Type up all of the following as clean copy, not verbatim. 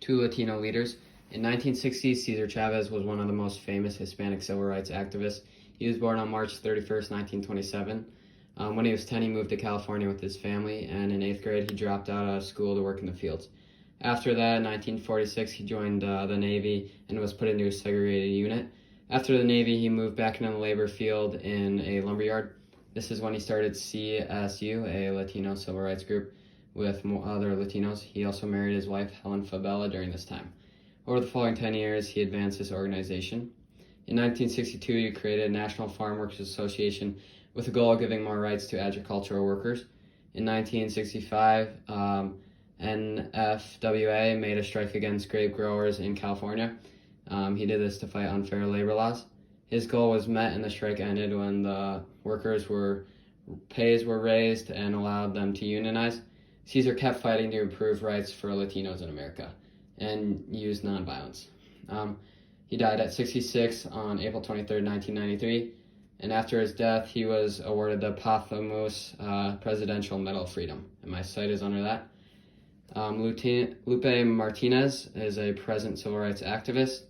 Two Latino leaders. In 1960, Cesar Chavez was one of the most famous Hispanic civil rights activists. He was born on March 31st, 1927. When he was 10, he moved to California with his family, and in 8th grade, he dropped out of school to work in the fields. After that, in 1946, he joined the Navy and was put into a segregated unit. After the Navy, he moved back into the labor field in a lumberyard. This is when he started CSU, a Latino civil rights group with other Latinos. He also married his wife, Helen Fabella, during this time. Over the following 10 years, he advanced this organization. In 1962, he created a National Farm Workers Association with the goal of giving more rights to agricultural workers. In 1965, NFWA made a strike against grape growers in California. He did this to fight unfair labor laws. His goal was met and the strike ended when the workers' pays were raised and allowed them to unionize. Cesar kept fighting to improve rights for Latinos in America and used nonviolence. He died at 66 on April 23, 1993, and after his death, he was awarded the posthumous Presidential Medal of Freedom, and my site is under that. Lupe Martinez is a present civil rights activist.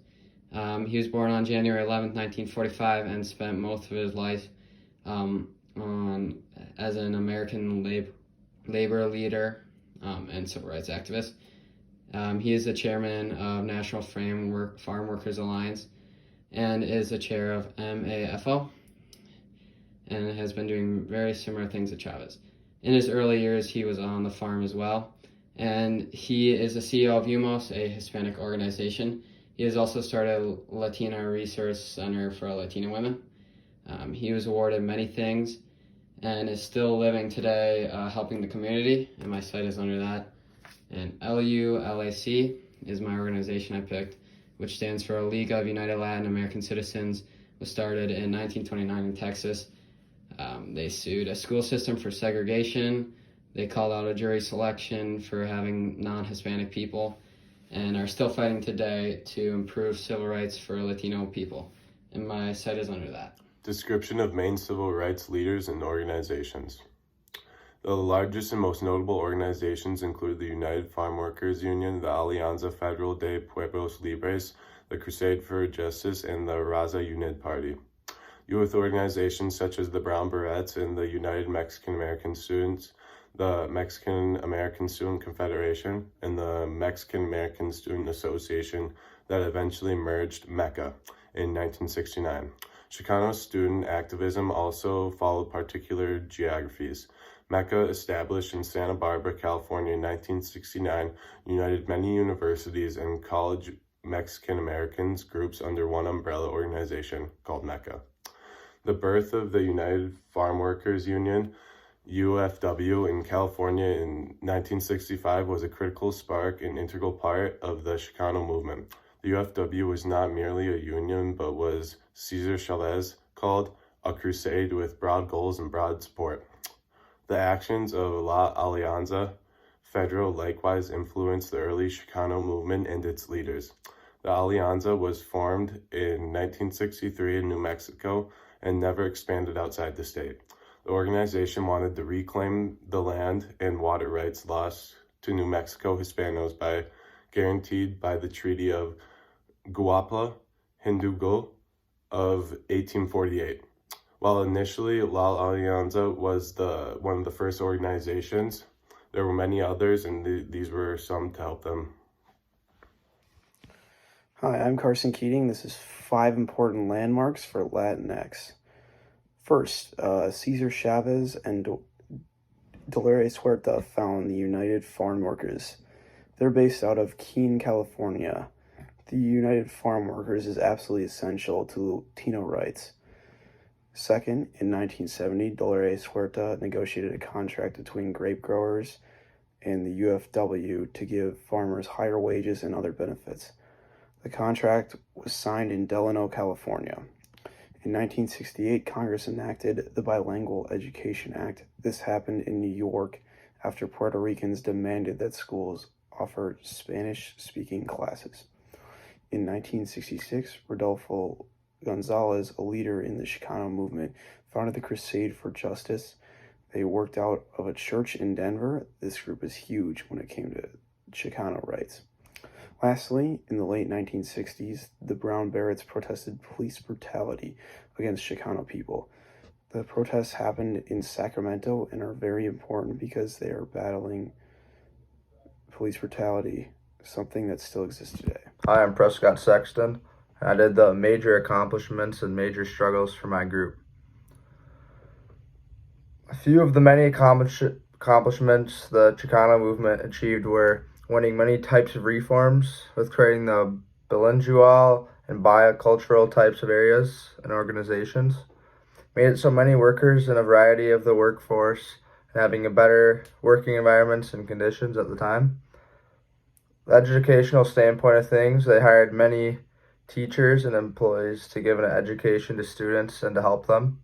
He was born on January 11, 1945, and spent most of his life as an American labor leader and civil rights activist. He is the chairman of National Farm Workers Alliance and is the chair of MAFO and has been doing very similar things to Chavez. In his early years, he was on the farm as well, and he is the CEO of UMOS, a Hispanic organization. He has also started a Latina Resource Center for Latina women. He was awarded many things and is still living today helping the community, and my site is under that. And LULAC is my organization I picked, which stands for League of United Latin American Citizens. Was started in 1929 in Texas. They sued a school system for segregation. They called out a jury selection for having non-Hispanic people, and are still fighting today to improve civil rights for Latino people. And my site is under that. Description of main civil rights leaders and organizations. The largest and most notable organizations include the United Farm Workers Union, the Alianza Federal de Pueblos Libres, the Crusade for Justice, and the Raza Unid Party. Youth organizations such as the Brown Berets and the United Mexican American Students, the Mexican American Student Confederation, and the Mexican American Student Association that eventually merged MECA in 1969. Chicano student activism also followed particular geographies. MECA, established in Santa Barbara, California in 1969, united many universities and college Mexican Americans groups under one umbrella organization called MECA. The birth of the United Farm Workers Union, UFW, in California in 1965 was a critical spark and integral part of the Chicano movement. The UFW was not merely a union, but was Cesar Chavez called a crusade with broad goals and broad support. The actions of La Alianza Federal likewise influenced the early Chicano movement and its leaders. The Alianza was formed in 1963 in New Mexico and never expanded outside the state. The organization wanted to reclaim the land and water rights lost to New Mexico Hispanos guaranteed by the Treaty of Guapla Hidalgo of 1848. While initially La Alianza was one of the first organizations, there were many others, and these were some to help them. Hi, I'm Carson Keating. This is 5 important landmarks for Latinx. First, Cesar Chavez and Dolores Huerta found the United Farm Workers. They're based out of Keene, California. The United Farm Workers is absolutely essential to Latino rights. Second, in 1970, Dolores Huerta negotiated a contract between grape growers and the UFW to give farmers higher wages and other benefits. The contract was signed in Delano, California. In 1968, Congress enacted the Bilingual Education Act. This happened in New York after Puerto Ricans demanded that schools offer Spanish-speaking classes. In 1966, Rodolfo Gonzalez, a leader in the Chicano movement, founded the Crusade for Justice. They worked out of a church in Denver. This group is huge when it came to Chicano rights. Lastly, in the late 1960s, the Brown Berets protested police brutality against Chicano people. The protests happened in Sacramento and are very important because they are battling police brutality, something that still exists today. Hi, I'm Prescott Sexton. I did the major accomplishments and major struggles for my group. A few of the many accomplishments the Chicano movement achieved were winning many types of reforms with creating the bilingual and bicultural types of areas and organizations, made it so many workers in a variety of the workforce and having a better working environments and conditions at the time. The educational standpoint of things, they hired many teachers and employees to give an education to students and to help them,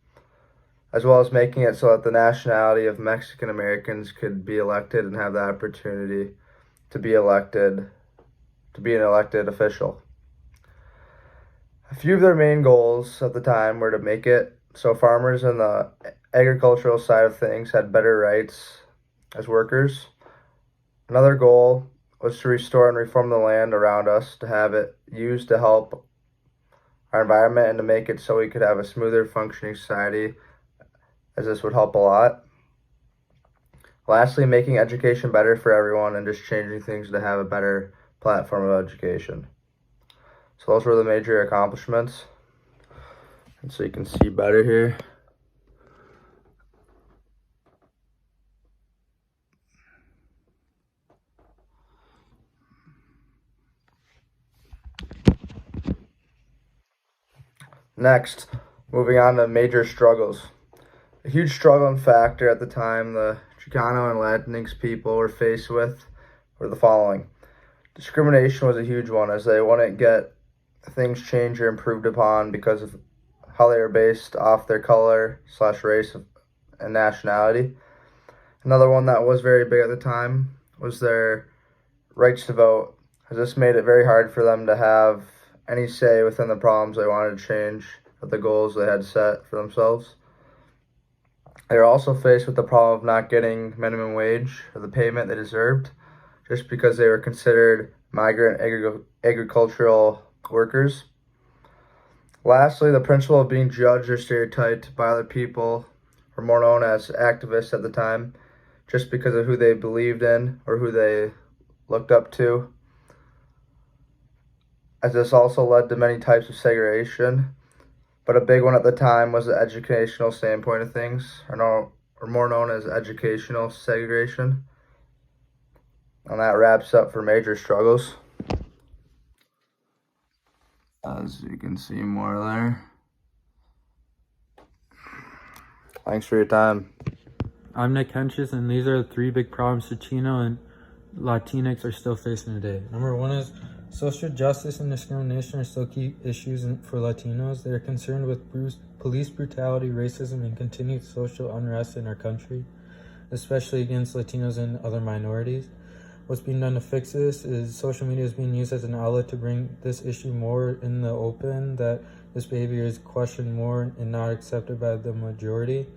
as well as making it so that the nationality of Mexican Americans could be elected and have the opportunity to be elected, to be an elected official. A few of their main goals at the time were to make it so farmers and the agricultural side of things had better rights as workers. Another goal was to restore and reform the land around us, to have it used to help our environment and to make it so we could have a smoother functioning society, as this would help a lot. Lastly, making education better for everyone and just changing things to have a better platform of education. So those were the major accomplishments. And so you can see better here. Next, moving on to major struggles. A huge struggle and factor at the time the Chicano and Latinx people were faced with were the following. Discrimination was a huge one, as they wouldn't get things changed or improved upon because of how they were based off their color / race and nationality. Another one that was very big at the time was their rights to vote, as this made it very hard for them to have any say within the problems they wanted to change or the goals they had set for themselves. They were also faced with the problem of not getting minimum wage or the payment they deserved, just because they were considered migrant agricultural workers. Lastly, the principle of being judged or stereotyped by other people were more known as activists at the time, just because of who they believed in or who they looked up to, as this also led to many types of segregation. But a big one at the time was the educational standpoint of things, or more known as educational segregation. And that wraps up for major struggles. As you can see more there. Thanks for your time. I'm Nick Henches, and these are the three big problems Chicano and Latinx are still facing today. Number one is social justice and discrimination are still key issues for Latinos. They are concerned with police brutality, racism, and continued social unrest in our country, especially against Latinos and other minorities. What's being done to fix this is social media is being used as an outlet to bring this issue more in the open, that this behavior is questioned more and not accepted by the majority.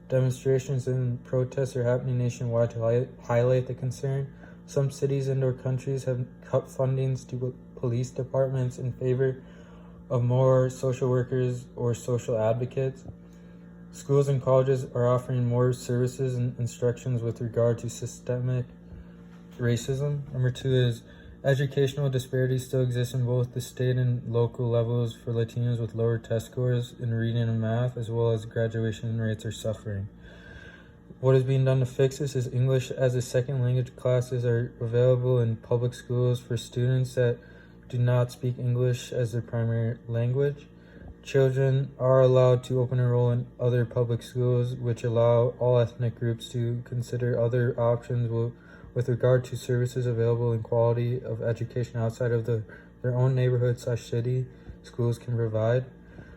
Demonstrations and protests are happening nationwide to highlight the concern. Some cities and or countries have cut fundings to police departments in favor of more social workers or social advocates. Schools and colleges are offering more services and instructions with regard to systemic racism. Number two is educational disparities still exist in both the state and local levels for Latinos, with lower test scores in reading and math, as well as graduation rates are suffering. What is being done to fix this is English as a second language classes are available in public schools for students that do not speak English as their primary language. Children are allowed to open enroll in other public schools, which allow all ethnic groups to consider other options with regard to services available and quality of education outside of their own neighborhood / city schools can provide.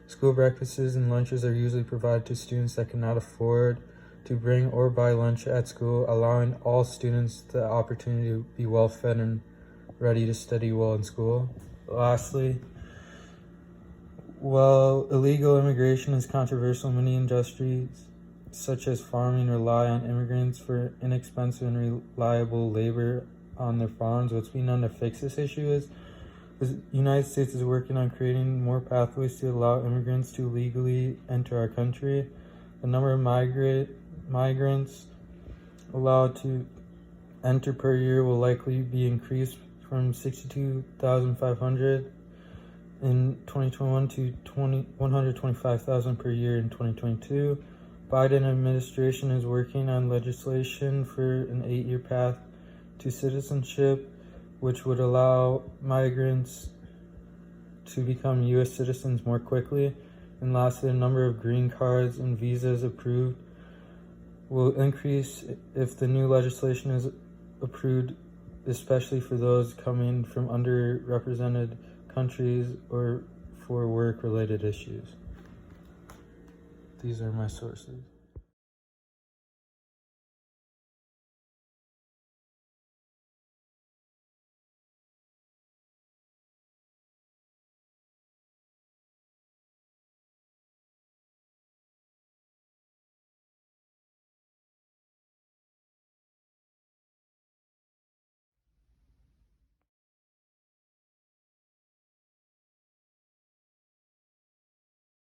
School breakfasts and lunches are usually provided to students that cannot afford to bring or buy lunch at school, allowing all students the opportunity to be well fed and ready to study well in school. Lastly, while illegal immigration is controversial, many industries such as farming rely on immigrants for inexpensive and reliable labor on their farms. What's being done to fix this issue is the United States is working on creating more pathways to allow immigrants to legally enter our country. The number of migrants allowed to enter per year will likely be increased from 62,500 in 2021 to 125,000 per year in 2022. Biden administration is working on legislation for an 8-year path to citizenship, which would allow migrants to become U.S. citizens more quickly. And lastly, the number of green cards and visas approved will increase if the new legislation is approved, especially for those coming from underrepresented countries or for work-related issues. These are my sources.